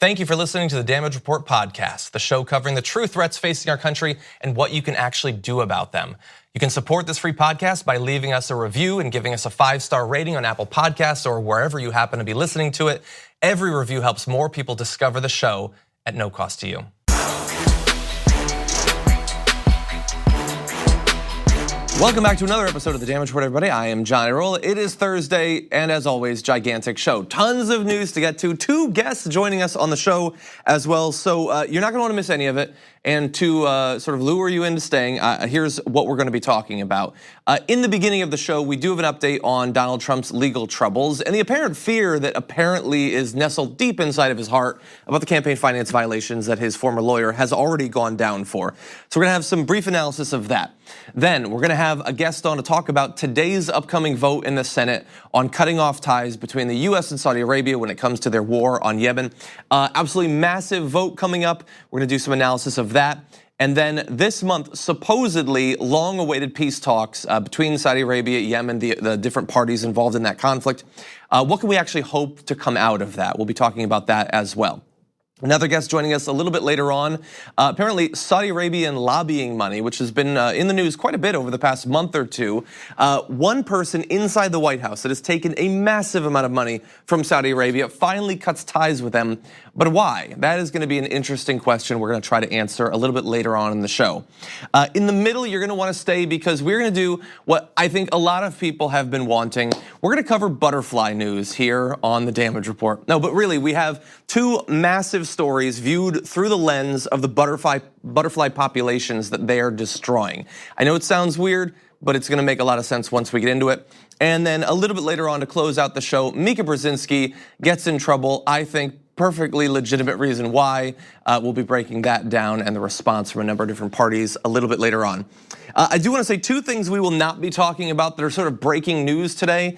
Thank you for listening to the Damage Report podcast, the show covering the true threats facing our country and what you can actually do about them. You can support this free podcast by leaving us a review and giving us a 5-star rating on Apple Podcasts or wherever you happen to be listening to it. Every review helps more people discover the show at no cost to you. Welcome back to another episode of The Damage Report, everybody. I am Johnny Roll. It is Thursday, and as always, gigantic show. Tons of news to get to. 2 guests joining us on the show as well, so you're not gonna wanna miss any of it. And to sort of lure you into staying, here's what we're gonna be talking about. In the beginning of the show, we do have an update on Donald Trump's legal troubles and the apparent fear that apparently is nestled deep inside of his heart about the campaign finance violations that his former lawyer has already gone down for. So we're gonna have some brief analysis of that. Then we're gonna have a guest on to talk about today's upcoming vote in the Senate on cutting off ties between the US and Saudi Arabia when it comes to their war on Yemen. Absolutely massive vote coming up. We're gonna do some analysis of that. And then this month, supposedly long-awaited peace talks between Saudi Arabia, Yemen, the different parties involved in that conflict. What can we actually hope to come out of that? We'll be talking about that as well. Another guest joining us a little bit later on. Apparently Saudi Arabian lobbying money, which has been in the news quite a bit over the past month or two. One person inside the White House that has taken a massive amount of money from Saudi Arabia finally cuts ties with them. But why? That is gonna be an interesting question we're gonna try to answer a little bit later on in the show. In the middle, you're gonna wanna stay because we're gonna do what I think a lot of people have been wanting. We're gonna cover butterfly news here on the Damage Report. No, but really, we have 2 massive stories viewed through the lens of the butterfly populations that they are destroying. I know it sounds weird, but it's gonna make a lot of sense once we get into it. And then a little bit later on to close out the show, Mika Brzezinski gets in trouble, I think perfectly legitimate reason why. We'll be breaking that down and the response from a number of different parties a little bit later on. I do wanna say 2 things we will not be talking about that are sort of breaking news today.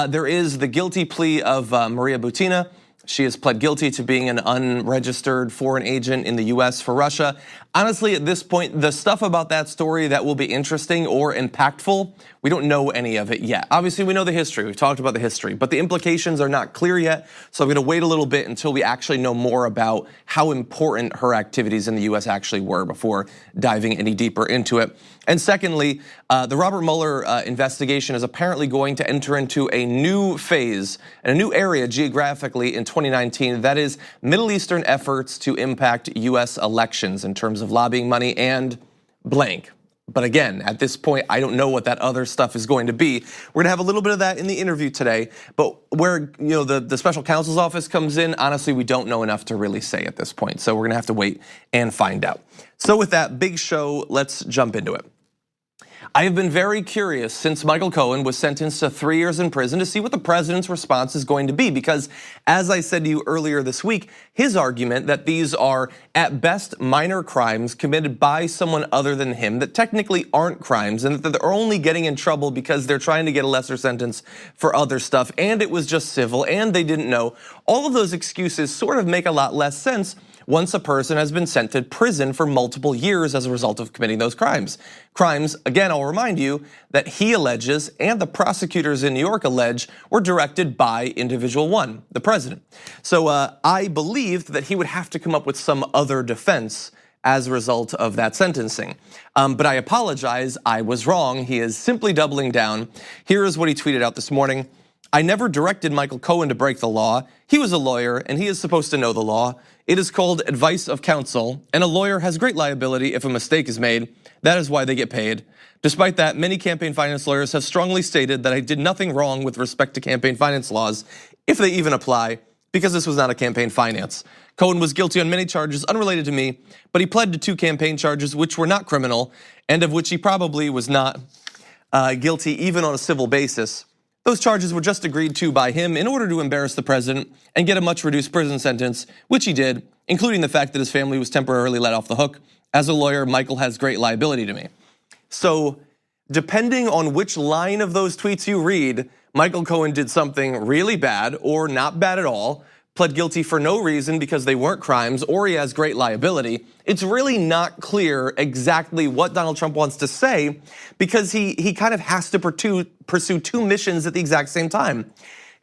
There is the guilty plea of Maria Butina. She has pled guilty to being an unregistered foreign agent in the US for Russia. Honestly, at this point, the stuff about that story that will be interesting or impactful, we don't know any of it yet. Obviously, we know the history, we've talked about the history, but the implications are not clear yet, so I'm gonna wait a little bit until we actually know more about how important her activities in the US actually were before diving any deeper into it. And secondly, the Robert Mueller investigation is apparently going to enter into a new phase and a new area geographically in 2019. That is Middle Eastern efforts to impact US elections in terms of lobbying money and blank. But again, at this point, I don't know what that other stuff is going to be. We're gonna have a little bit of that in the interview today, but where the special counsel's office comes in, honestly, we don't know enough to really say at this point. So we're gonna have to wait and find out. So with that big show, let's jump into it. I have been very curious since Michael Cohen was sentenced to 3 years in prison to see what the president's response is going to be, because as I said to you earlier this week, his argument that these are at best minor crimes committed by someone other than him that technically aren't crimes and that they're only getting in trouble because they're trying to get a lesser sentence for other stuff and it was just civil and they didn't know. All of those excuses sort of make a lot less sense once a person has been sent to prison for multiple years as a result of committing those crimes. Crimes, again, I'll remind you, that he alleges and the prosecutors in New York allege were directed by individual one, the president. So I believed that he would have to come up with some other defense as a result of that sentencing. But I apologize, I was wrong. He is simply doubling down. Here is what he tweeted out this morning. I never directed Michael Cohen to break the law. He was a lawyer and he is supposed to know the law. It is called advice of counsel, and a lawyer has great liability if a mistake is made. That is why they get paid. Despite that, many campaign finance lawyers have strongly stated that I did nothing wrong with respect to campaign finance laws, if they even apply, because this was not a campaign finance. Cohen was guilty on many charges unrelated to me, but he pled to 2 campaign charges which were not criminal, and of which he probably was not guilty even on a civil basis. Those charges were just agreed to by him in order to embarrass the president and get a much reduced prison sentence, which he did, including the fact that his family was temporarily let off the hook. As a lawyer, Michael has great liability to me. So depending on which line of those tweets you read, Michael Cohen did something really bad or not bad at all, pled guilty for no reason because they weren't crimes, or he has great liability. It's really not clear exactly what Donald Trump wants to say because he kind of has to pursue 2 missions at the exact same time.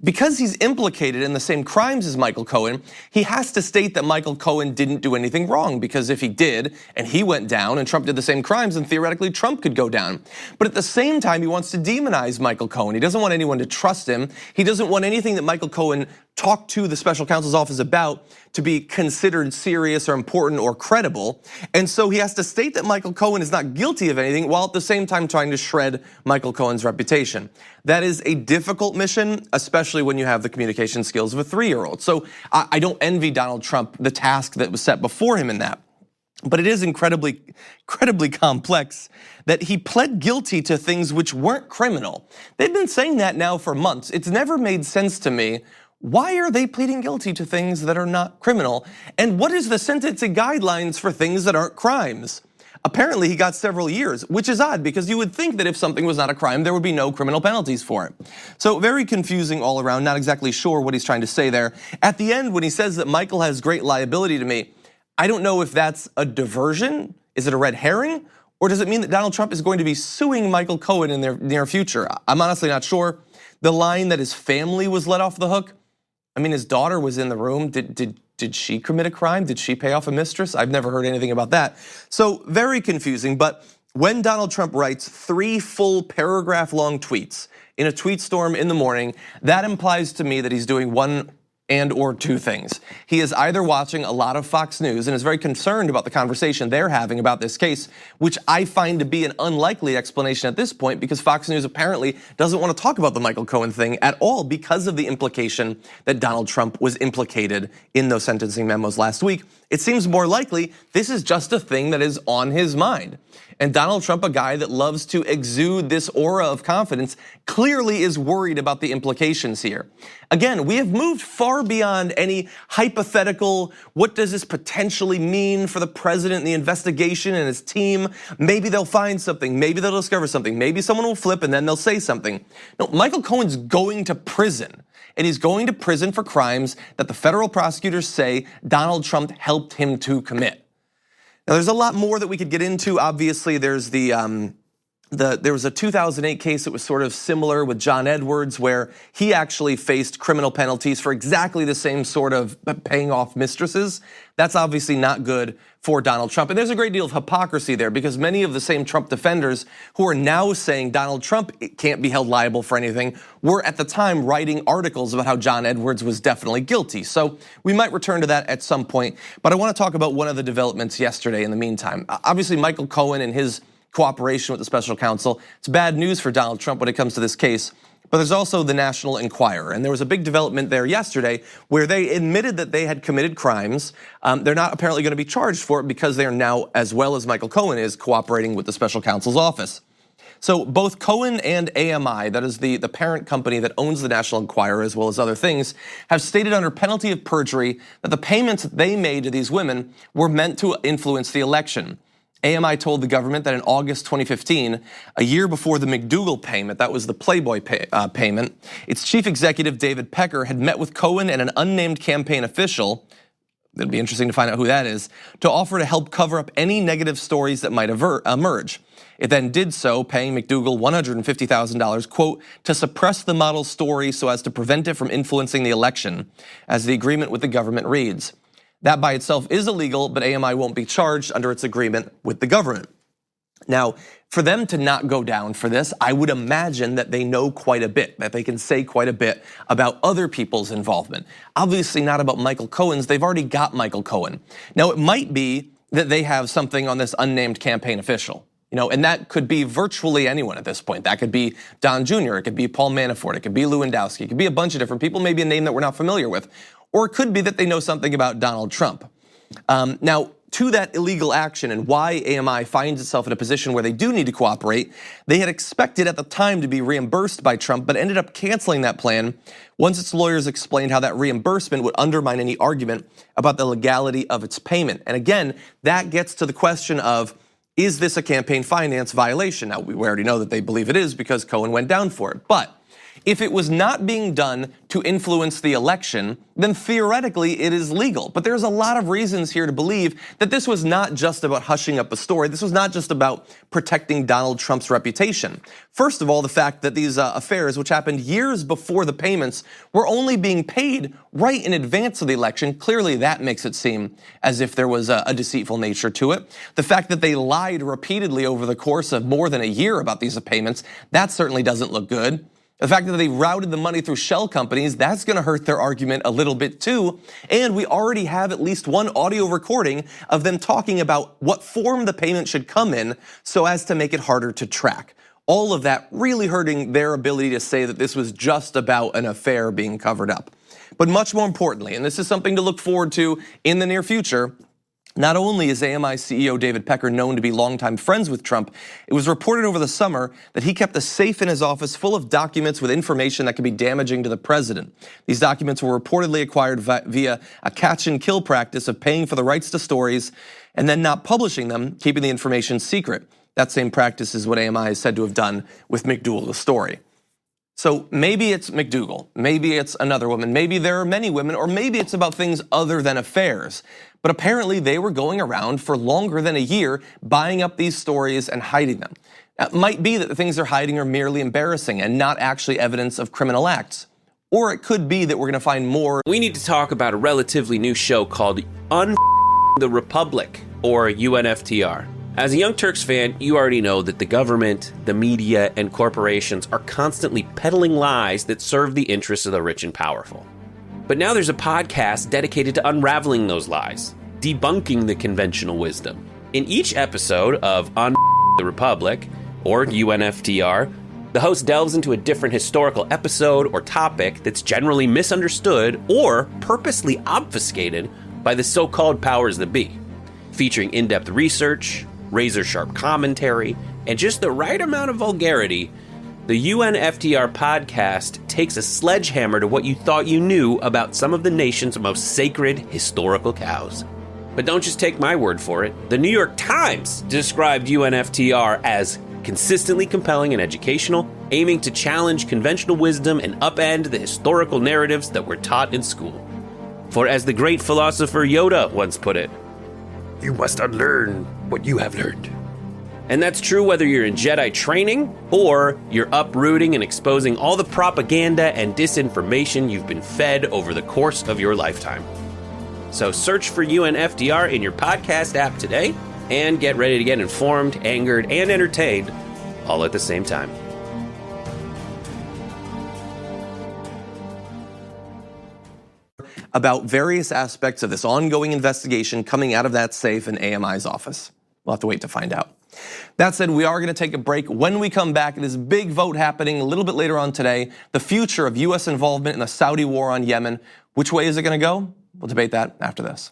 because he's implicated in the same crimes as Michael Cohen, he has to state that Michael Cohen didn't do anything wrong, because if he did and he went down and Trump did the same crimes, then theoretically Trump could go down. But at the same time, he wants to demonize Michael Cohen. He doesn't want anyone to trust him. He doesn't want anything that Michael Cohen talked to the special counsel's office about to be considered serious or important or credible. And so he has to state that Michael Cohen is not guilty of anything, while at the same time trying to shred Michael Cohen's reputation. That is a difficult mission, especially when you have the communication skills of a 3-year-old. So I don't envy Donald Trump the task that was set before him in that. But it is incredibly complex that he pled guilty to things which weren't criminal. They've been saying that now for months. It's never made sense to me. Why are they pleading guilty to things that are not criminal? And what is the sentencing guidelines for things that aren't crimes? Apparently he got several years, which is odd, because you would think that if something was not a crime, there would be no criminal penalties for it. So very confusing all around, not exactly sure what he's trying to say there. At the end, when he says that Michael has great liability to me, I don't know if that's a diversion, is it a red herring? Or does it mean that Donald Trump is going to be suing Michael Cohen in the near future? I'm honestly not sure. The line that his family was let off the hook, I mean, his daughter was in the room. Did she commit a crime? Did she pay off a mistress? I've never heard anything about that. So very confusing, but when Donald Trump writes 3 full paragraph-long tweets in a tweet storm in the morning, that implies to me that he's doing one and or 2 things. He is either watching a lot of Fox News and is very concerned about the conversation they're having about this case, which I find to be an unlikely explanation at this point, because Fox News apparently doesn't want to talk about the Michael Cohen thing at all because of the implication that Donald Trump was implicated in those sentencing memos last week. It seems more likely this is just a thing that is on his mind. And Donald Trump, a guy that loves to exude this aura of confidence, clearly is worried about the implications here. Again, we have moved far beyond any hypothetical, what does this potentially mean for the president and the investigation and his team? Maybe they'll find something, maybe they'll discover something, maybe someone will flip and then they'll say something. No, Michael Cohen's going to prison. And he's going to prison for crimes that the federal prosecutors say Donald Trump helped him to commit. Now, there's a lot more that we could get into. Obviously, there's there was a 2008 case that was sort of similar with John Edwards, where he actually faced criminal penalties for exactly the same sort of paying off mistresses. That's obviously not good for Donald Trump. And there's a great deal of hypocrisy there, because many of the same Trump defenders who are now saying Donald Trump can't be held liable for anything were at the time writing articles about how John Edwards was definitely guilty. So we might return to that at some point. But I want to talk about one of the developments yesterday in the meantime. Obviously, Michael Cohen and his cooperation with the special counsel. It's bad news for Donald Trump when it comes to this case. But there's also the National Enquirer, and there was a big development there yesterday where they admitted that they had committed crimes. They're not apparently going to be charged for it because they are now, as well as Michael Cohen is, cooperating with the special counsel's office. So both Cohen and AMI, that is the parent company that owns the National Enquirer as well as other things, have stated under penalty of perjury that the payments that they made to these women were meant to influence the election. AMI told the government that in August 2015, a year before the McDougal payment, that was the Playboy payment, its chief executive, David Pecker, had met with Cohen and an unnamed campaign official, it'd be interesting to find out who that is, to offer to help cover up any negative stories that might emerge. It then did so, paying McDougal $150,000, quote, to suppress the model story so as to prevent it from influencing the election, as the agreement with the government reads. That by itself is illegal, but AMI won't be charged under its agreement with the government. Now, for them to not go down for this, I would imagine that they know quite a bit, that they can say quite a bit about other people's involvement. Obviously not about Michael Cohen's, they've already got Michael Cohen. Now, it might be that they have something on this unnamed campaign official. And that could be virtually anyone at this point. That could be Don Jr., it could be Paul Manafort, it could be Lewandowski, it could be a bunch of different people, maybe a name that we're not familiar with. Or it could be that they know something about Donald Trump. Now, to that illegal action and why AMI finds itself in a position where they do need to cooperate, they had expected at the time to be reimbursed by Trump, but ended up canceling that plan once its lawyers explained how that reimbursement would undermine any argument about the legality of its payment. And again, that gets to the question of, is this a campaign finance violation? Now, we already know that they believe it is because Cohen went down for it. But If it was not being done to influence the election, then theoretically it is legal. But there's a lot of reasons here to believe that this was not just about hushing up a story. This was not just about protecting Donald Trump's reputation. First of all, the fact that these affairs, which happened years before the payments, were only being paid right in advance of the election. Clearly that makes it seem as if there was a deceitful nature to it. The fact that they lied repeatedly over the course of more than a year about these payments, that certainly doesn't look good. The fact that they routed the money through shell companies, that's gonna hurt their argument a little bit too. And we already have at least one audio recording of them talking about what form the payment should come in so as to make it harder to track. All of that really hurting their ability to say that this was just about an affair being covered up. But much more importantly, and this is something to look forward to in the near future, not only is AMI CEO David Pecker known to be longtime friends with Trump, it was reported over the summer that he kept a safe in his office full of documents with information that could be damaging to the president. These documents were reportedly acquired via a catch and kill practice of paying for the rights to stories and then not publishing them, keeping the information secret. That same practice is what AMI is said to have done with McDougal, the story. So maybe it's McDougal, maybe it's another woman, maybe there are many women, or maybe it's about things other than affairs. But apparently they were going around for longer than a year buying up these stories and hiding them. It might be that the things they're hiding are merely embarrassing and not actually evidence of criminal acts. Or it could be that we're gonna find more. We need to talk about a relatively new show called the Republic, or UNFTR. As a Young Turks fan, you already know that the government, the media, and corporations are constantly peddling lies that serve the interests of the rich and powerful. But now there's a podcast dedicated to unraveling those lies, debunking the conventional wisdom. In each episode of On the Republic, or UNFTR, the host delves into a different historical episode or topic that's generally misunderstood or purposely obfuscated by the so-called powers that be, featuring in-depth research, razor-sharp commentary, and just the right amount of vulgarity. The UNFTR podcast takes a sledgehammer to what you thought you knew about some of the nation's most sacred historical cows. But don't just take my word for it. The New York Times described UNFTR as consistently compelling and educational, aiming to challenge conventional wisdom and upend the historical narratives that were taught in school. For as the great philosopher Yoda once put it, "You must unlearn what you have learned." And that's true whether you're in Jedi training or you're uprooting and exposing all the propaganda and disinformation you've been fed over the course of your lifetime. So search for UNFTR in your podcast app today and get ready to get informed, angered, and entertained all at the same time. About various aspects of this ongoing investigation coming out of that safe in AMI's office. We'll have to wait to find out. That said, we are gonna take a break. When we come back, this big vote happening a little bit later on today, the future of US involvement in the Saudi war on Yemen. Which way is it gonna go? We'll debate that after this.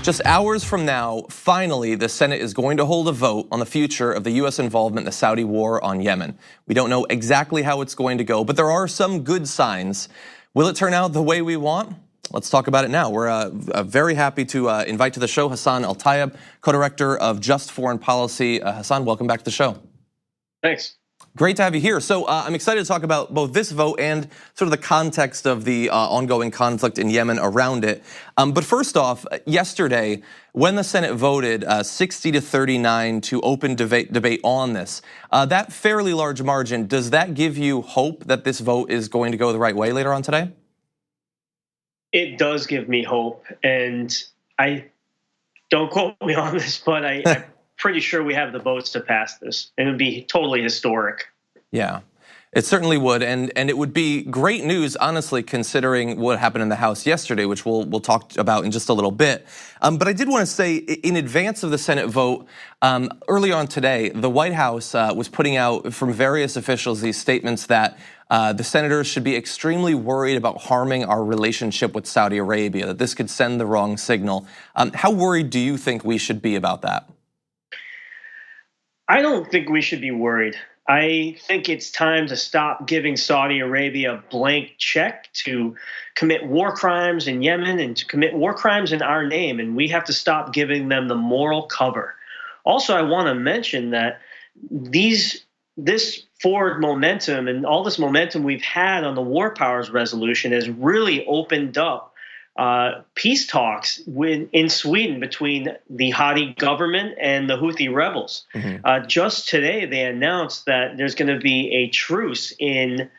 Just hours from now, finally, the Senate is going to hold a vote on the future of the US involvement in the Saudi war on Yemen. We don't know exactly how it's going to go, but there are some good signs. Will it turn out the way we want? Let's talk about it now. We're very happy to invite to the show Hassan El-Tayyab, co-director of Just Foreign Policy. Hassan, welcome back to the show. Thanks. Great to have you here. So I'm excited to talk about both this vote and sort of the context of the ongoing conflict in Yemen around it. But first off, yesterday, when the Senate voted 60 to 39 to open debate on this, that fairly large margin, does that give you hope that this vote is going to go the right way later on today? It does give me hope, and I don't quote me on this, but I'm pretty sure we have the votes to pass this, and it would be totally historic. Yeah, it certainly would, and it would be great news, honestly, considering what happened in the House yesterday, which we'll talk about in just a little bit. But I did want to say, in advance of the Senate vote, early on today, the White House was putting out from various officials these statements that the senators should be extremely worried about harming our relationship with Saudi Arabia, that this could send the wrong signal. How worried do you think we should be about that? I don't think we should be worried. I think it's time to stop giving Saudi Arabia a blank check to commit war crimes in Yemen and to commit war crimes in our name, and we have to stop giving them the moral cover. Also, I want to mention that this forward momentum and all this momentum we've had on the War Powers Resolution has really opened up peace talks in Sweden between the Hadi government and the Houthi rebels. Just today, they announced that there's going to be a truce in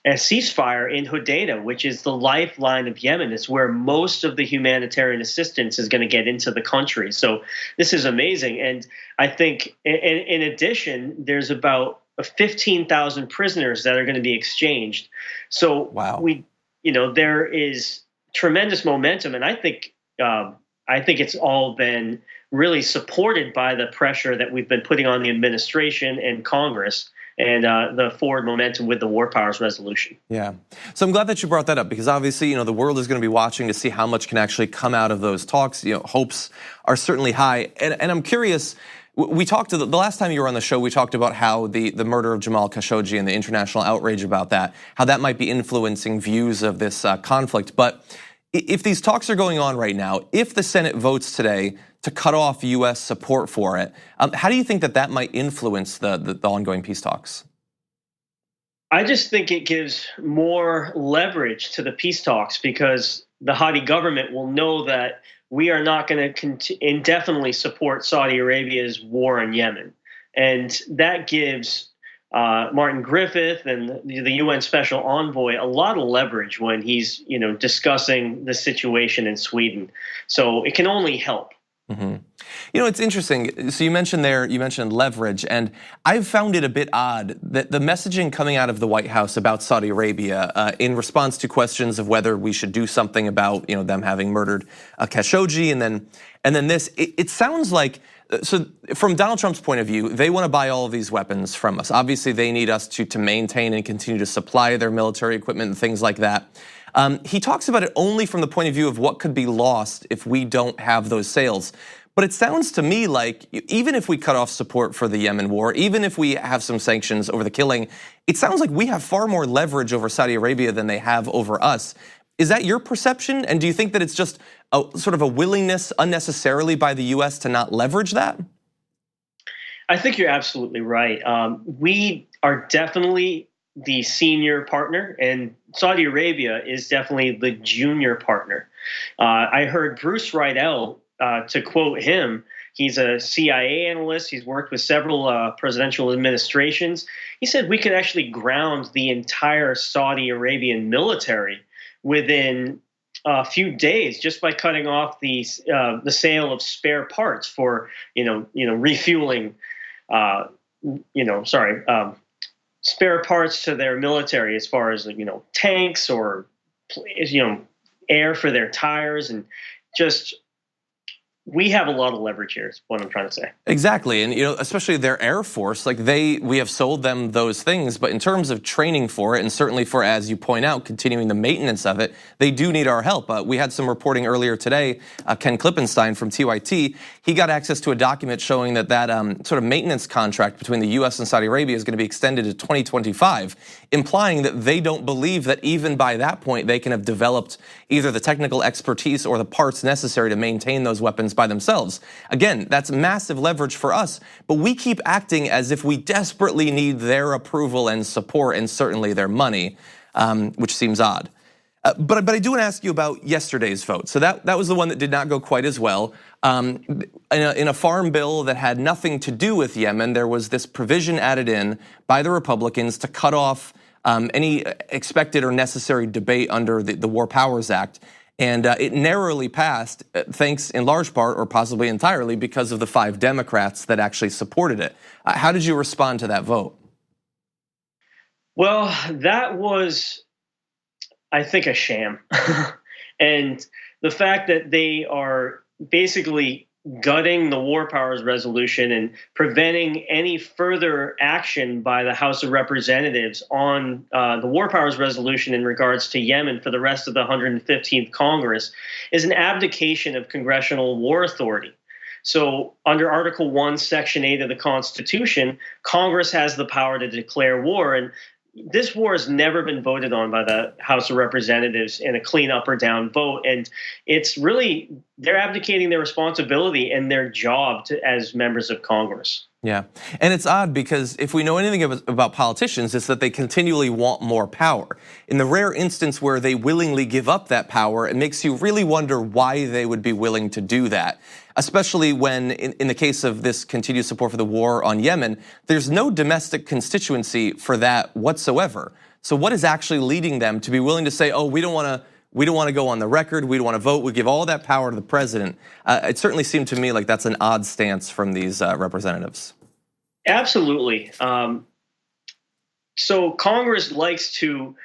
a ceasefire in Hodeidah, which is the lifeline of Yemen. It's where most of the humanitarian assistance is going to get into the country. So this is amazing. And I think in addition, there's about 15,000 prisoners that are going to be exchanged. So wow. There is tremendous momentum. And I think it's all been really supported by the pressure that we've been putting on the administration and Congress, and the forward momentum with the War Powers Resolution. Yeah, so I'm glad that you brought that up, because obviously, the world is going to be watching to see how much can actually come out of those talks. Hopes are certainly high, and I'm curious. We talked the last time you were on the show. We talked about how the murder of Jamal Khashoggi and the international outrage about that, how that might be influencing views of this conflict. But if these talks are going on right now, if the Senate votes today to cut off U.S. support for it, how do you think that might influence the ongoing peace talks? I just think it gives more leverage to the peace talks, because the Hadi government will know that we are not going to indefinitely support Saudi Arabia's war in Yemen. And that gives Martin Griffith and the UN Special Envoy a lot of leverage when he's discussing the situation in Sweden. So it can only help. It's interesting. So you mentioned leverage, and I've found it a bit odd that the messaging coming out of the White House about Saudi Arabia in response to questions of whether we should do something about them having murdered Khashoggi, and then this, it sounds like, so from Donald Trump's point of view, they want to buy all of these weapons from us. Obviously, they need us to maintain and continue to supply their military equipment and things like that. He talks about it only from the point of view of what could be lost if we don't have those sales. But it sounds to me like even if we cut off support for the Yemen war, even if we have some sanctions over the killing, it sounds like we have far more leverage over Saudi Arabia than they have over us. Is that your perception? And do you think that it's just sort of a willingness unnecessarily by the U.S. to not leverage that? I think you're absolutely right. We are definitely the senior partner, and Saudi Arabia is definitely the junior partner. I heard Bruce Riedel, to quote him, he's a CIA analyst. He's worked with several presidential administrations. He said we could actually ground the entire Saudi Arabian military within a few days just by cutting off the sale of spare parts for refueling. Spare parts to their military, as far as tanks or air for their tires, and just we have a lot of leverage here is what I'm trying to say. Exactly, and especially their Air Force, we have sold them those things, but in terms of training for it, and certainly for, as you point out, continuing the maintenance of it, they do need our help. We had some reporting earlier today, Ken Klippenstein from TYT, he got access to a document showing that sort of maintenance contract between the US and Saudi Arabia is going to be extended to 2025, implying that they don't believe that even by that point they can have developed either the technical expertise or the parts necessary to maintain those weapons by themselves. Again, that's massive leverage for us, but we keep acting as if we desperately need their approval and support, and certainly their money, which seems odd. But I do want to ask you about yesterday's vote. So that was the one that did not go quite as well. In a farm bill that had nothing to do with Yemen, there was this provision added in by the Republicans to cut off any expected or necessary debate under the War Powers Act. And it narrowly passed, thanks in large part or possibly entirely because of the 5 Democrats that actually supported it. How did you respond to that vote? Well, that was, I think, a sham. And the fact that they are basically gutting the War Powers Resolution and preventing any further action by the House of Representatives on the War Powers Resolution in regards to Yemen for the rest of the 115th Congress is an abdication of congressional war authority. So under Article 1, Section 8 of the Constitution, Congress has the power to declare war, and this war has never been voted on by the House of Representatives in a clean up or down vote. And it's really, they're abdicating their responsibility and their job as members of Congress. Yeah, and it's odd because if we know anything about politicians, it's that they continually want more power. In the rare instance where they willingly give up that power, it makes you really wonder why they would be willing to do that. Especially when, in the case of this continued support for the war on Yemen, there's no domestic constituency for that whatsoever. So what is actually leading them to be willing to say, oh, we don't want to go on the record, we don't want to vote, we give all that power to the president? It certainly seemed to me like that's an odd stance from these representatives. Absolutely. So Congress likes to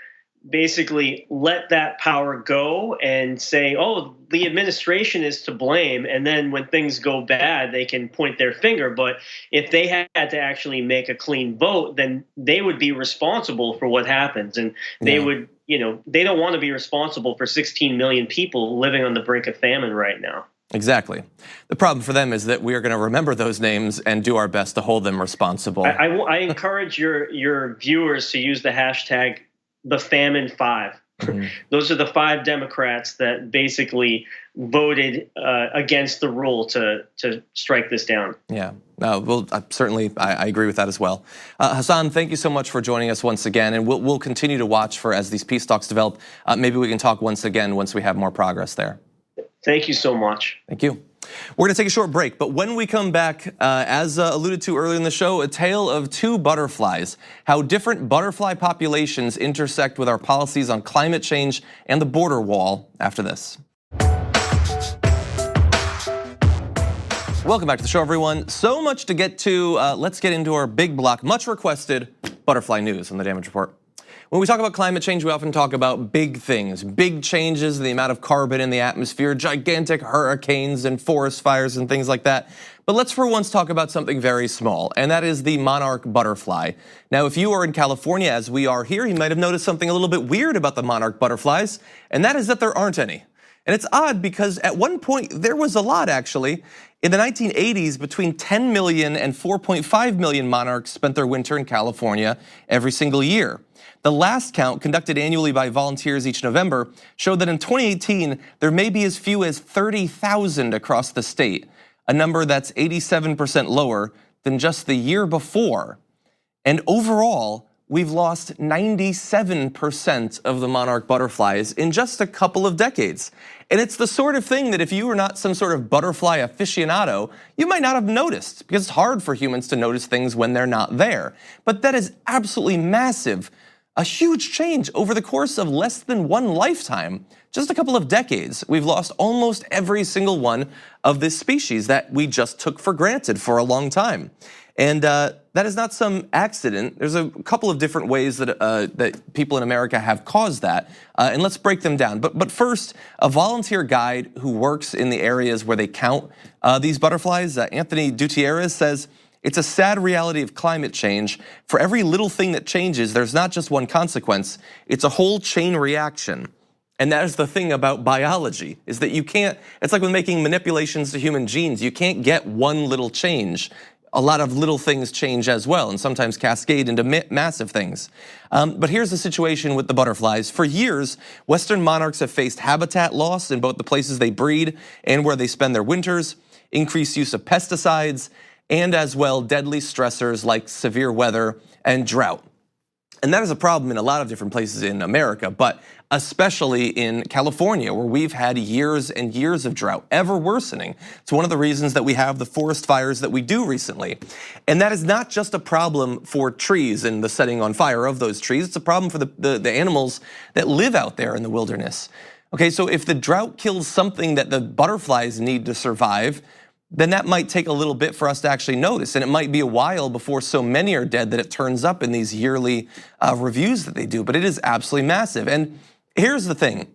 basically let that power go and say, oh, the administration is to blame. And then when things go bad, they can point their finger. But if they had to actually make a clean vote, then they would be responsible for what happens. And they would, they don't want to be responsible for 16 million people living on the brink of famine right now. Exactly. The problem for them is that we are going to remember those names and do our best to hold them responsible. I encourage your viewers to use the hashtag #TheFamine5. Mm-hmm. Those are the 5 Democrats that basically voted against the rule to strike this down. Yeah, well, certainly I agree with that as well. Hassan, thank you so much for joining us once again, and we'll continue to watch for as these peace talks develop. Maybe we can talk once again once we have more progress there. Thank you so much. Thank you. We're going to take a short break, but when we come back, as alluded to earlier in the show, a tale of 2 butterflies, how different butterfly populations intersect with our policies on climate change and the border wall after this. Welcome back to the show, everyone. So much to get to. Let's get into our big block, much requested butterfly news on the Damage Report. When we talk about climate change, we often talk about big things, big changes in the amount of carbon in the atmosphere, gigantic hurricanes and forest fires and things like that. But let's for once talk about something very small, and that is the Monarch Butterfly. Now, if you are in California, as we are here, you might have noticed something a little bit weird about the Monarch Butterflies, and that is that there aren't any. And it's odd because at one point there was a lot, actually. In the 1980s, between 10 million and 4.5 million monarchs spent their winter in California every single year. The last count, conducted annually by volunteers each November, showed that in 2018, there may be as few as 30,000 across the state, a number that's 87% lower than just the year before. And overall, we've lost 97% of the monarch butterflies in just a couple of decades. And it's the sort of thing that if you were not some sort of butterfly aficionado, you might not have noticed, because it's hard for humans to notice things when they're not there. But that is absolutely massive. A huge change over the course of less than one lifetime. Just a couple of decades, we've lost almost every single one of this species that we just took for granted for a long time. And that is not some accident. There's a couple of different ways that people in America have caused that, and let's break them down. But first, a volunteer guide who works in the areas where they count these butterflies, Anthony Gutierrez, says, "It's a sad reality of climate change. For every little thing that changes, there's not just one consequence, it's a whole chain reaction." And that is the thing about biology, is that you can't, it's like when making manipulations to human genes, you can't get one little change. A lot of little things change as well, and sometimes cascade into massive things. But here's the situation with the butterflies. For years, Western monarchs have faced habitat loss in both the places they breed and where they spend their winters, increased use of pesticides, and as well deadly stressors like severe weather and drought. And that is a problem in a lot of different places in America, but especially in California, where we've had years and years of drought, ever worsening. It's one of the reasons that we have the forest fires that we do recently. And that is not just a problem for trees and the setting on fire of those trees, it's a problem for the animals that live out there in the wilderness. Okay, so if the drought kills something that the butterflies need to survive, then that might take a little bit for us to actually notice. And it might be a while before so many are dead that it turns up in these yearly reviews that they do, but it is absolutely massive. And here's the thing,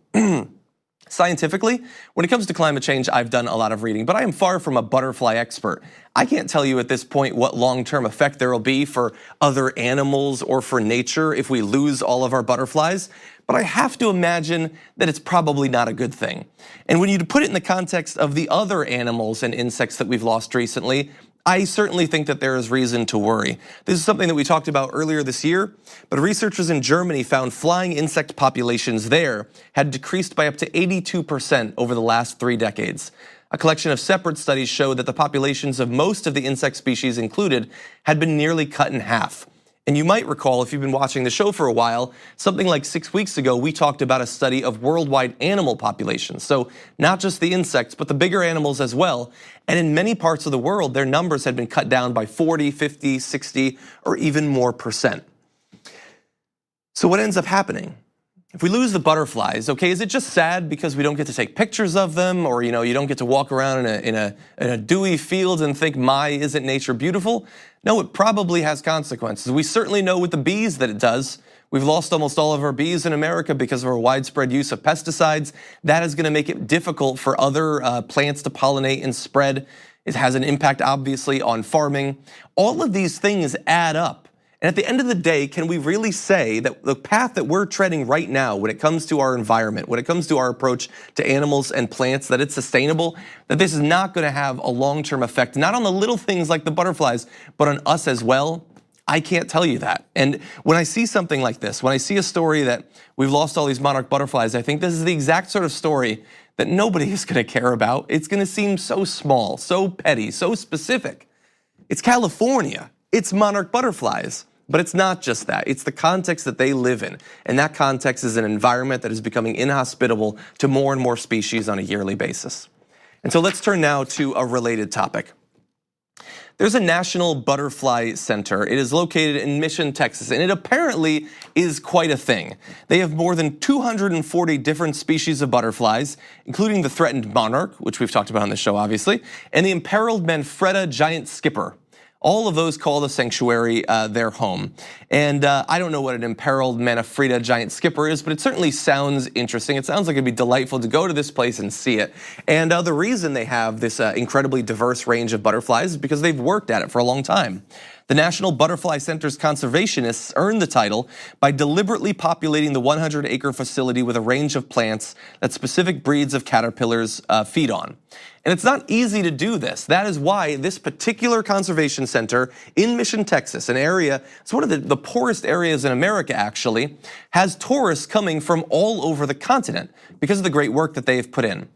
scientifically, when it comes to climate change, I've done a lot of reading, but I am far from a butterfly expert. I can't tell you at this point what long-term effect there will be for other animals or for nature if we lose all of our butterflies, but I have to imagine that it's probably not a good thing. And when you put it in the context of the other animals and insects that we've lost recently, I certainly think that there is reason to worry. This is something that we talked about earlier this year, but researchers in Germany found flying insect populations there had decreased by up to 82% over the last 3 decades. A collection of separate studies showed that the populations of most of the insect species included had been nearly cut in half. And you might recall, if you've been watching the show for a while, something like 6 weeks ago, we talked about a study of worldwide animal populations. So not just the insects, but the bigger animals as well. And in many parts of the world, their numbers had been cut down by 40, 50, 60, or even more percent. So what ends up happening? If we lose the butterflies, okay, is it just sad because we don't get to take pictures of them, or you don't get to walk around in a dewy field and think, my, isn't nature beautiful? No, it probably has consequences. We certainly know with the bees that it does. We've lost almost all of our bees in America because of our widespread use of pesticides. That is gonna make it difficult for other plants to pollinate and spread. It has an impact, obviously, on farming. All of these things add up. And at the end of the day, can we really say that the path that we're treading right now when it comes to our environment, when it comes to our approach to animals and plants, that it's sustainable, that this is not gonna have a long-term effect, not on the little things like the butterflies, but on us as well? I can't tell you that. And when I see something like this, when I see a story that we've lost all these monarch butterflies, I think this is the exact sort of story that nobody is gonna care about. It's gonna seem so small, so petty, so specific. It's California, it's monarch butterflies. But it's not just that, it's the context that they live in. And that context is an environment that is becoming inhospitable to more and more species on a yearly basis. And so let's turn now to a related topic. There's a National Butterfly Center. It is located in Mission, Texas, and it apparently is quite a thing. They have more than 240 different species of butterflies, including the threatened monarch, which we've talked about on the show, obviously, and the imperiled Manfreda giant skipper. All of those call the sanctuary their home. And I don't know what an imperiled Manfreda giant skipper is, but it certainly sounds interesting. It sounds like it'd be delightful to go to this place and see it. And the reason they have this incredibly diverse range of butterflies is because they've worked at it for a long time. The National Butterfly Center's conservationists earned the title by deliberately populating the 100-acre facility with a range of plants that specific breeds of caterpillars feed on. And it's not easy to do this. That is why this particular conservation center in Mission, Texas, an area, it's one of the poorest areas in America actually, has tourists coming from all over the continent because of the great work that they have put in.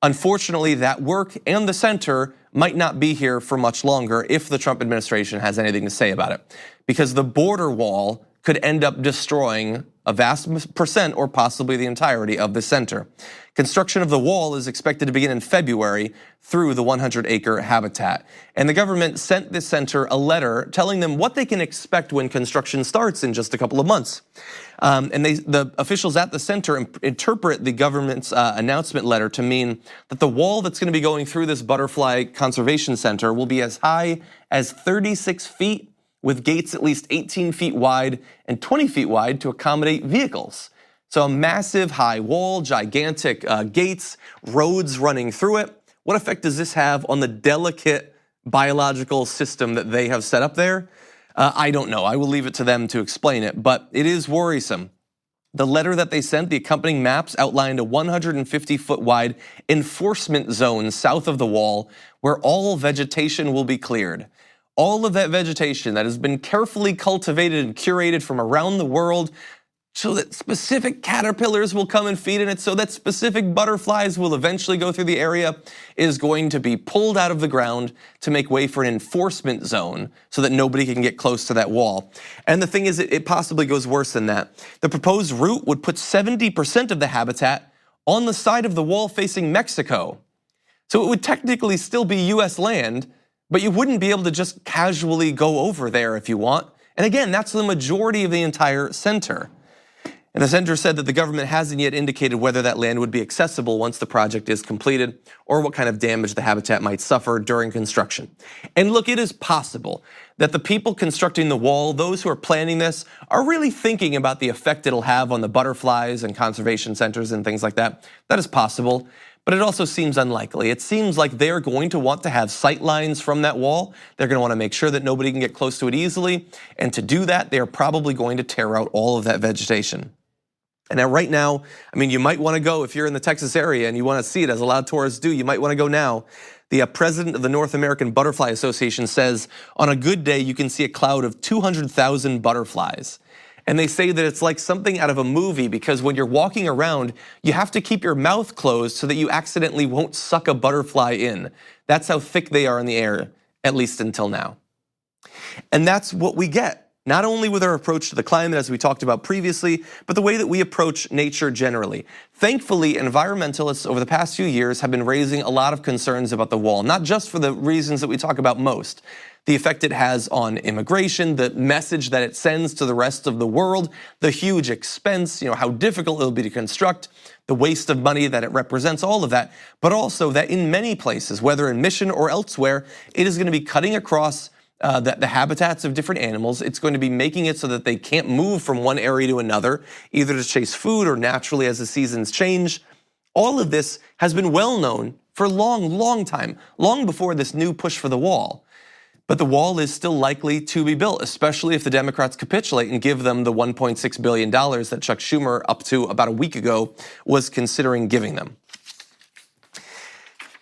Unfortunately, that work and the center might not be here for much longer if the Trump administration has anything to say about it, because the border wall could end up destroying a vast percent or possibly the entirety of the center. Construction of the wall is expected to begin in February through the 100-acre habitat. And the government sent this center a letter telling them what they can expect when construction starts in just a couple of months. And the officials at the center interpret the government's announcement letter to mean that the wall that's gonna be going through this butterfly conservation center will be as high as 36 feet with gates at least 18 feet wide and 20 feet wide to accommodate vehicles. So a massive high wall, gigantic gates, roads running through it. What effect does this have on the delicate biological system that they have set up there? I don't know, I will leave it to them to explain it, but it is worrisome. The letter that they sent, the accompanying maps, outlined a 150-foot wide enforcement zone south of the wall where all vegetation will be cleared. All of that vegetation that has been carefully cultivated and curated from around the world so that specific caterpillars will come and feed in it, so that specific butterflies will eventually go through the area, is going to be pulled out of the ground to make way for an enforcement zone so that nobody can get close to that wall. And the thing is, it possibly goes worse than that. The proposed route would put 70% of the habitat on the side of the wall facing Mexico. So it would technically still be US land, but you wouldn't be able to just casually go over there if you want. And again, that's the majority of the entire center. And the center said that the government hasn't yet indicated whether that land would be accessible once the project is completed or what kind of damage the habitat might suffer during construction. And look, it is possible that the people constructing the wall, those who are planning this, are really thinking about the effect it'll have on the butterflies and conservation centers and things like that. That is possible, but it also seems unlikely. It seems like they're going to want to have sight lines from that wall. They're gonna wanna make sure that nobody can get close to it easily. And to do that, they're probably going to tear out all of that vegetation. And now right now, I mean, you might wanna go if you're in the Texas area and you wanna see it, as a lot of tourists do, you might wanna go now. The president of the North American Butterfly Association says on a good day, you can see a cloud of 200,000 butterflies. And they say that it's like something out of a movie because when you're walking around, you have to keep your mouth closed so that you accidentally won't suck a butterfly in. That's how thick they are in the air, at least until now. And that's what we get. Not only with our approach to the climate, as we talked about previously, but the way that we approach nature generally. Thankfully, environmentalists over the past few years have been raising a lot of concerns about the wall, not just for the reasons that we talk about most. The effect it has on immigration, the message that it sends to the rest of the world, the huge expense, how difficult it'll be to construct, the waste of money that it represents, all of that, but also that in many places, whether in Mission or elsewhere, it is going to be cutting across the habitats of different animals. It's going to be making it so that they can't move from one area to another, either to chase food or naturally as the seasons change. All of this has been well known for a long time, long before this new push for the wall. But the wall is still likely to be built, especially if the Democrats capitulate and give them the $1.6 billion that Chuck Schumer, up to about a week ago, was considering giving them.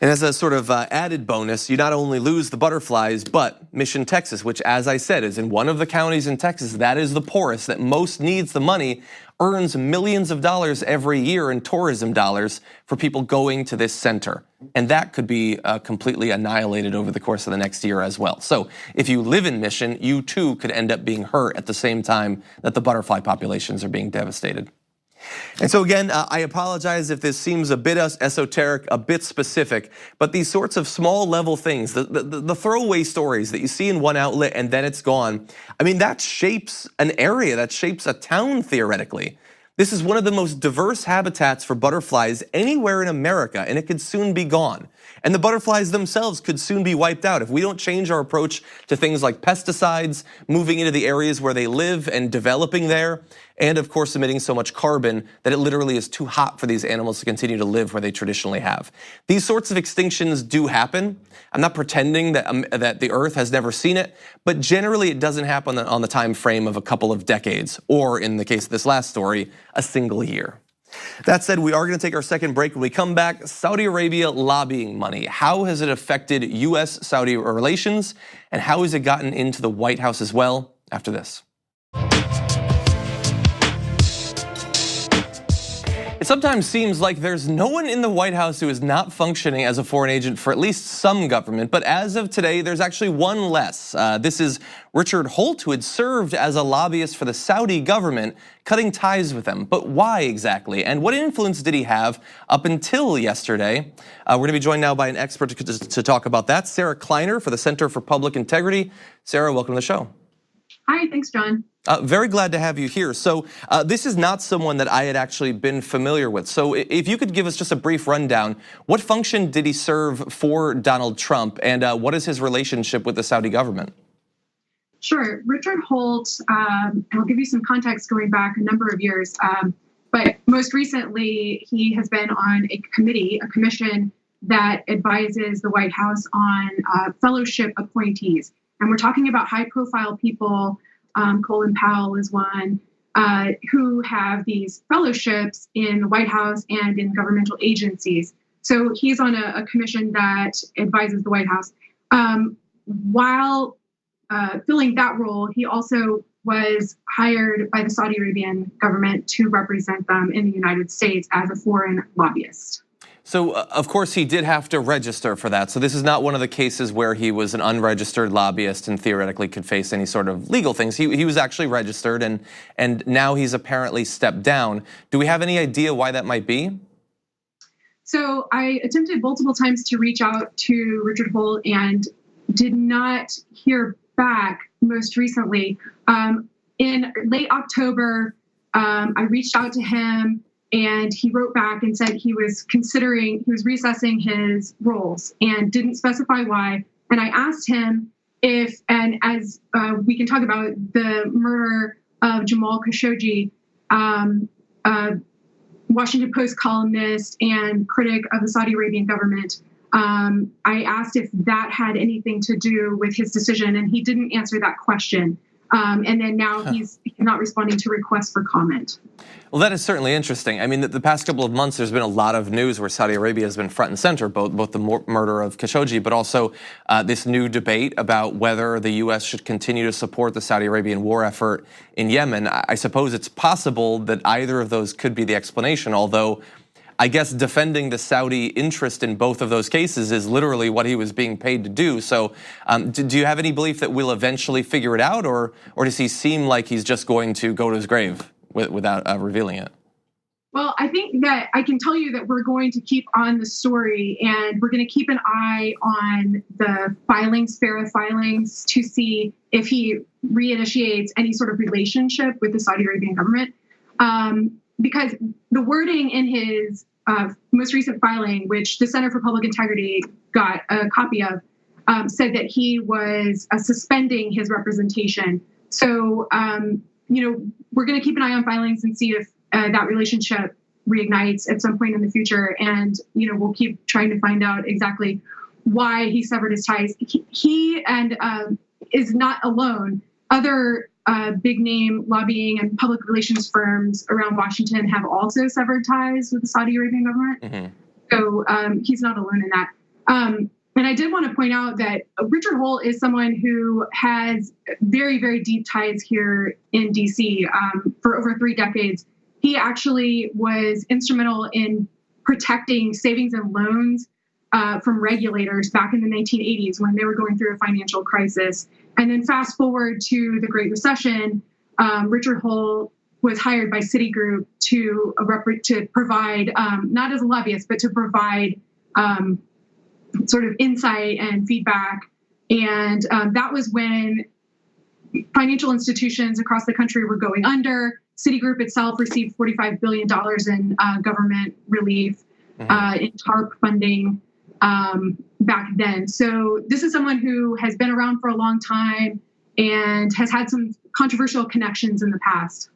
And as a sort of added bonus, you not only lose the butterflies, but Mission, Texas, which, as I said, is in one of the counties in Texas that is the poorest, that most needs the money, earns millions of dollars every year in tourism dollars for people going to this center. And that could be completely annihilated over the course of the next year as well. So if you live in Mission, you too could end up being hurt at the same time that the butterfly populations are being devastated. And so again, I apologize if this seems a bit esoteric, a bit specific, but these sorts of small level things, the throwaway stories that you see in one outlet and then it's gone, I mean, that shapes an area, that shapes a town theoretically. This is one of the most diverse habitats for butterflies anywhere in America, and it could soon be gone. And the butterflies themselves could soon be wiped out if we don't change our approach to things like pesticides, moving into the areas where they live and developing there, and of course emitting so much carbon that it literally is too hot for these animals to continue to live where they traditionally have. These sorts of extinctions do happen. I'm not pretending that the Earth has never seen it, but generally it doesn't happen on the time frame of a couple of decades, or in the case of this last story, a single year. That said, we are going to take our second break. When we come back, Saudi Arabia lobbying money. How has it affected US-Saudi relations, and how has it gotten into the White House as well? After this. It sometimes seems like there's no one in the White House who is not functioning as a foreign agent for at least some government, but as of today, there's actually one less. This is Richard Hohlt, who had served as a lobbyist for the Saudi government, cutting ties with them. But why exactly? And what influence did he have up until yesterday? We're gonna be joined now by an expert to talk about that, Sarah Kleiner for the Center for Public Integrity. Sarah, welcome to the show. Hi, thanks, John. Very glad to have you here. So this is not someone that I had actually been familiar with. So if you could give us just a brief rundown, what function did he serve for Donald Trump, and what is his relationship with the Saudi government? Sure. Richard Hohlt, I'll give you some context going back a number of years, but most recently he has been on a commission that advises the White House on fellowship appointees. And we're talking about high-profile people. Colin Powell is one, who have these fellowships in the White House and in governmental agencies. So he's on a commission that advises the White House. While filling that role, he also was hired by the Saudi Arabian government to represent them in the United States as a foreign lobbyist. So, of course, he did have to register for that. So this is not one of the cases where he was an unregistered lobbyist and theoretically could face any sort of legal things. He was actually registered, and now he's apparently stepped down. Do we have any idea why that might be? So I attempted multiple times to reach out to Richard Hohlt and did not hear back most recently. In late October, I reached out to him, and he wrote back and said he was reassessing his roles and didn't specify why. And I asked him if, and as we can talk about the murder of Jamal Khashoggi, Washington Post columnist and critic of the Saudi Arabian government, I asked if that had anything to do with his decision, and he didn't answer that question. And then now he's not responding to requests for comment. Well, that is certainly interesting. I mean, the past couple of months, there's been a lot of news where Saudi Arabia has been front and center, both the murder of Khashoggi, but also this new debate about whether the U.S. should continue to support the Saudi Arabian war effort in Yemen. I suppose it's possible that either of those could be the explanation, although I guess defending the Saudi interest in both of those cases is literally what he was being paid to do. So do you have any belief that we'll eventually figure it out, or does he seem like he's just going to go to his grave without revealing it? Well, I think that I can tell you that we're going to keep on the story, and we're going to keep an eye on the FARA filings to see if he reinitiates any sort of relationship with the Saudi Arabian government. Because the wording in his most recent filing, which the Center for Public Integrity got a copy of, said that he was suspending his representation. So, we're going to keep an eye on filings and see if that relationship reignites at some point in the future. And, we'll keep trying to find out exactly why he severed his ties. He is not alone. Other big name lobbying and public relations firms around Washington have also severed ties with the Saudi Arabian government. Mm-hmm. So he's not alone in that. And I did want to point out that Richard Hohlt is someone who has very, very deep ties here in DC for over 3 decades. He actually was instrumental in protecting savings and loans from regulators back in the 1980s when they were going through a financial crisis. And then fast forward to the Great Recession, Richard Hohlt was hired by Citigroup to provide, not as a lobbyist, but to provide sort of insight and feedback. And that was when financial institutions across the country were going under. Citigroup itself received $45 billion in government relief, in TARP funding back then. So this is someone who has been around for a long time and has had some controversial connections in the past.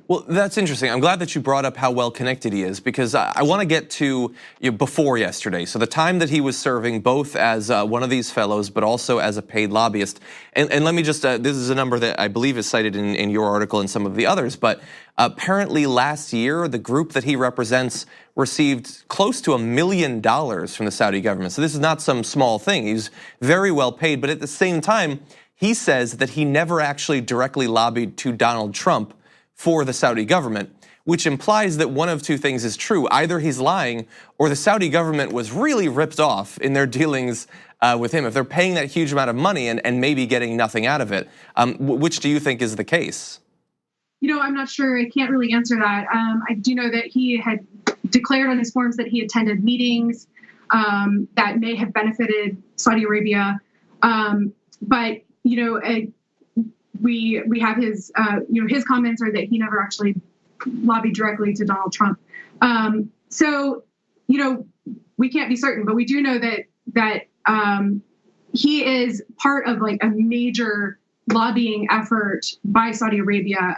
Well, that's interesting. I'm glad that you brought up how well connected he is, because I want to get to before yesterday. So the time that he was serving both as one of these fellows, but also as a paid lobbyist. And let me just, this is a number that I believe is cited in your article and some of the others, but apparently last year, the group that he represents received close to $1 million from the Saudi government. So this is not some small thing. He's very well paid, but at the same time, he says that he never actually directly lobbied to Donald Trump for the Saudi government, which implies that one of two things is true. Either he's lying, or the Saudi government was really ripped off in their dealings with him. If they're paying that huge amount of money and maybe getting nothing out of it, which do you think is the case? I'm not sure. I can't really answer that. I do know that he had declared on his forms that he attended meetings that may have benefited Saudi Arabia. But, we have his, his comments are that he never actually lobbied directly to Donald Trump. So, we can't be certain, but we do know that he is part of like a major lobbying effort by Saudi Arabia.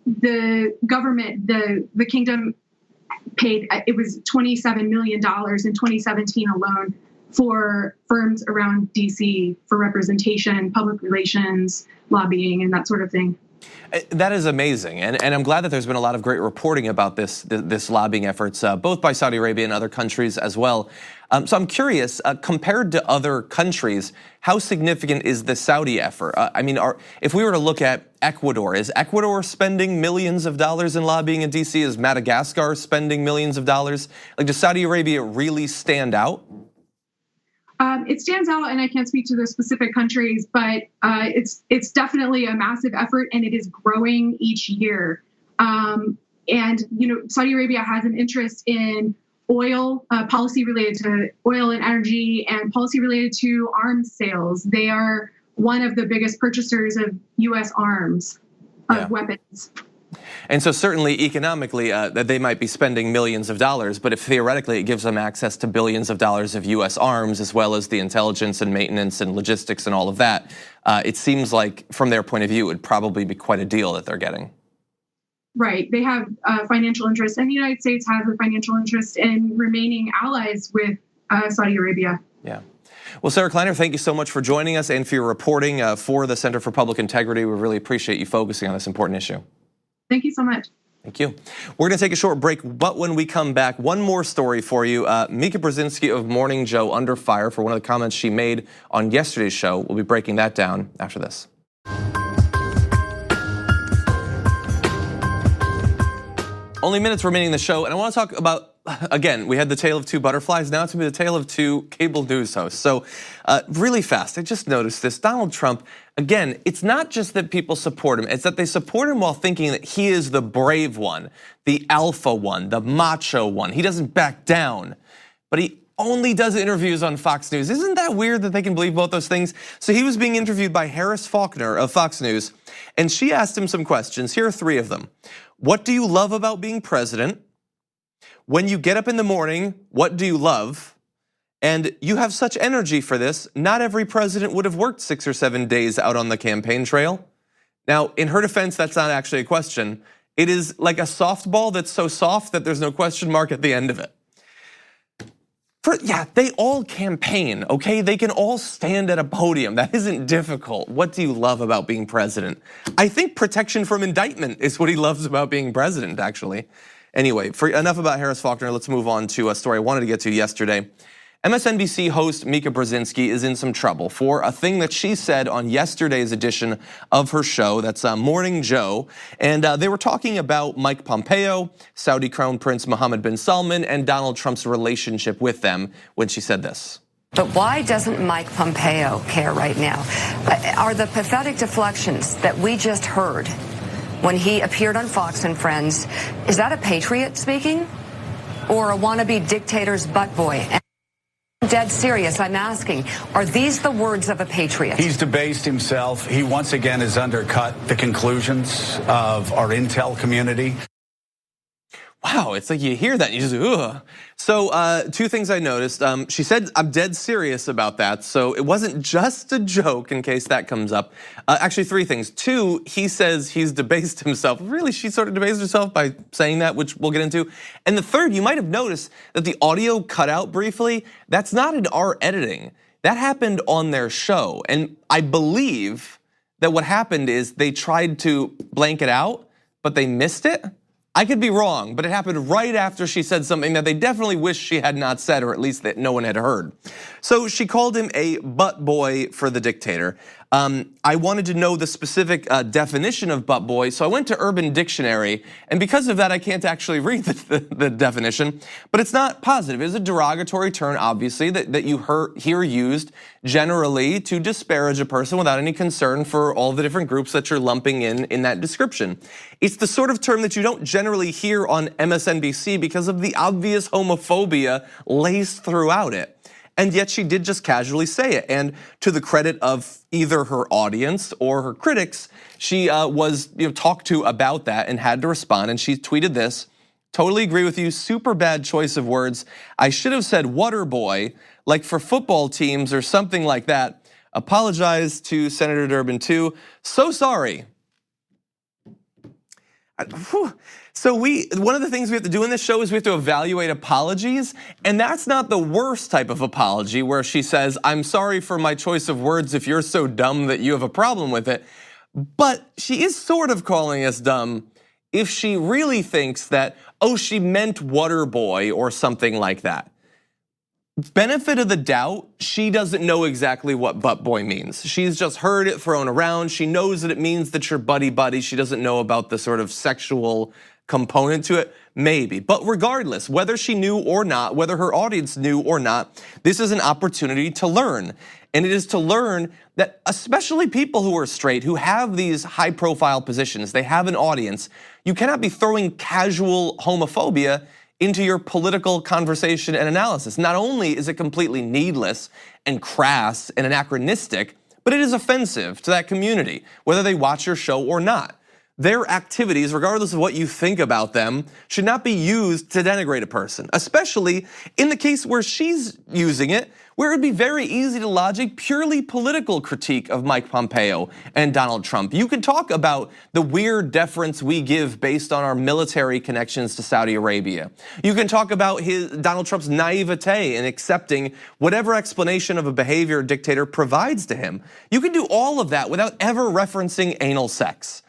The government, the kingdom paid, it was $27 million in 2017 alone for firms around DC for representation, public relations, lobbying, and that sort of thing. That is amazing, and I'm glad that there's been a lot of great reporting about this lobbying efforts, both by Saudi Arabia and other countries as well. So I'm curious, compared to other countries, how significant is the Saudi effort? If we were to look at Ecuador, is Ecuador spending millions of dollars in lobbying in DC? Is Madagascar spending millions of dollars? Like, does Saudi Arabia really stand out? It stands out, and I can't speak to the specific countries, but it's definitely a massive effort, and it is growing each year. And Saudi Arabia has an interest in oil, policy related to oil and energy, and policy related to arms sales. They are one of the biggest purchasers of U.S. arms, weapons. And so certainly economically, that they might be spending millions of dollars, but if theoretically it gives them access to billions of dollars of US arms, as well as the intelligence and maintenance and logistics and all of that, it seems like from their point of view, it would probably be quite a deal that they're getting. Right. They have financial interest, and the United States has a financial interest in remaining allies with Saudi Arabia. Yeah. Well, Sarah Kleiner, thank you so much for joining us and for your reporting for the Center for Public Integrity. We really appreciate you focusing on this important issue. Thank you so much. Thank you. We're going to take a short break, but when we come back, one more story for you. Mika Brzezinski of Morning Joe under fire for one of the comments she made on yesterday's show. We'll be breaking that down after this. Only minutes remaining in the show, and I want to talk about, again, we had the tale of two butterflies, now it's going to be the tale of two cable news hosts. So really fast, I just noticed this. Donald Trump, again, it's not just that people support him, it's that they support him while thinking that he is the brave one, the alpha one, the macho one. He doesn't back down, but he only does interviews on Fox News. Isn't that weird that they can believe both those things? So he was being interviewed by Harris Faulkner of Fox News, and she asked him some questions. Here are three of them. What do you love about being president? When you get up in the morning, what do you love? And you have such energy for this, not every president would have worked 6 or 7 days out on the campaign trail. Now, in her defense, that's not actually a question. It is like a softball that's so soft that there's no question mark at the end of it. Yeah, they all campaign, okay? They can all stand at a podium. That isn't difficult. What do you love about being president? I think protection from indictment is what he loves about being president, actually. Anyway, enough about Harris Faulkner. Let's move on to a story I wanted to get to yesterday. MSNBC host Mika Brzezinski is in some trouble for a thing that she said on yesterday's edition of her show, that's Morning Joe. And they were talking about Mike Pompeo, Saudi Crown Prince Mohammed bin Salman, and Donald Trump's relationship with them when she said this. But why doesn't Mike Pompeo care right now? Are the pathetic deflections that we just heard when he appeared on Fox and Friends, is that a patriot speaking? Or a wannabe dictator's butt boy? Dead serious, I'm asking, are these the words of a patriot? He's debased himself. He once again has undercut the conclusions of our intel community. Wow, it's like you hear that and you just, ugh. So two things I noticed. She said, I'm dead serious about that. So it wasn't just a joke in case that comes up. Actually, three things. Two, he says he's debased himself. Really, she sort of debased herself by saying that, which we'll get into. And the third, you might have noticed that the audio cut out briefly. That's not in our editing. That happened on their show. And I believe that what happened is they tried to blank it out, but they missed it. I could be wrong, but it happened right after she said something that they definitely wish she had not said, or at least that no one had heard. So she called him a butt boy for the dictator. I wanted to know the specific definition of butt boy, so I went to Urban Dictionary, and because of that, I can't actually read the definition, but it's not positive. It's a derogatory term, obviously, that you hear used generally to disparage a person without any concern for all the different groups that you're lumping in that description. It's the sort of term that you don't generally hear on MSNBC because of the obvious homophobia laced throughout it. And yet she did just casually say it. And to the credit of either her audience or her critics, she was talked to about that and had to respond. And she tweeted this, totally agree with you, super bad choice of words. I should have said water boy, like for football teams or something like that. Apologize to Senator Durbin too. So sorry. So one of the things we have to do in this show is we have to evaluate apologies, and that's not the worst type of apology where she says, I'm sorry for my choice of words if you're so dumb that you have a problem with it. But she is sort of calling us dumb if she really thinks that, oh, she meant water boy or something like that. Benefit of the doubt, she doesn't know exactly what butt boy means. She's just heard it thrown around. She knows that it means that you're buddy-buddy. She doesn't know about the sort of sexual component to it, maybe. But regardless, whether she knew or not, whether her audience knew or not, this is an opportunity to learn. And it is to learn that especially people who are straight, who have these high-profile positions, they have an audience, you cannot be throwing casual homophobia into your political conversation and analysis. Not only is it completely needless and crass and anachronistic, but it is offensive to that community, whether they watch your show or not. their activities, regardless of what you think about them, should not be used to denigrate a person, especially in the case where she's using it, where it would be very easy to lodge a purely political critique of Mike Pompeo and Donald Trump. You can talk about the weird deference we give based on our military connections to Saudi Arabia. You can talk about Donald Trump's naivete in accepting whatever explanation of a behavior a dictator provides to him. You can do all of that without ever referencing anal sex.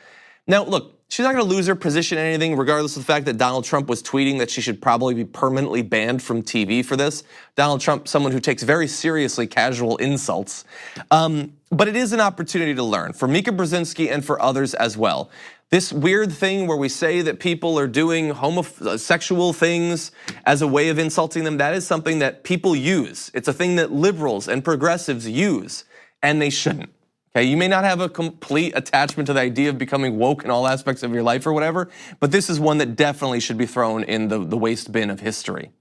Now, look, she's not gonna lose her position in anything, regardless of the fact that Donald Trump was tweeting that she should probably be permanently banned from TV for this. Donald Trump, someone who takes very seriously casual insults. But it is an opportunity to learn for Mika Brzezinski and for others as well. This weird thing where we say that people are doing homosexual things as a way of insulting them, that is something that people use. It's a thing that liberals and progressives use, and they shouldn't. Okay, you may not have a complete attachment to the idea of becoming woke in all aspects of your life or whatever, but this is one that definitely should be thrown in the waste bin of history.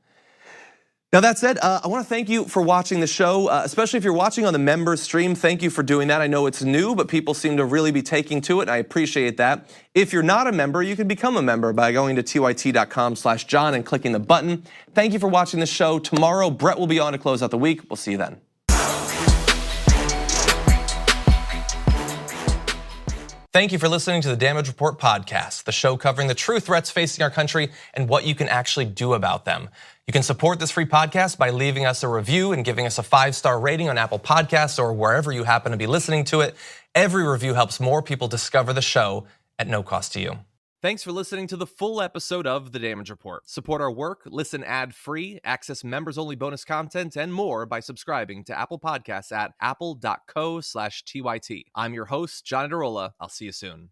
Now that said, I wanna thank you for watching the show, especially if you're watching on the members stream, thank you for doing that. I know it's new, but people seem to really be taking to it, and I appreciate that. If you're not a member, you can become a member by going to tyt.com/John and clicking the button. Thank you for watching the show. Tomorrow, Brett will be on to close out the week. We'll see you then. Thank you for listening to the Damage Report podcast, the show covering the true threats facing our country and what you can actually do about them. You can support this free podcast by leaving us a review and giving us a 5-star rating on Apple Podcasts or wherever you happen to be listening to it. Every review helps more people discover the show at no cost to you. Thanks for listening to the full episode of The Damage Report. Support our work, listen ad-free, access members-only bonus content, and more by subscribing to Apple Podcasts at apple.co/TYT. I'm your host, John Adarola. I'll see you soon.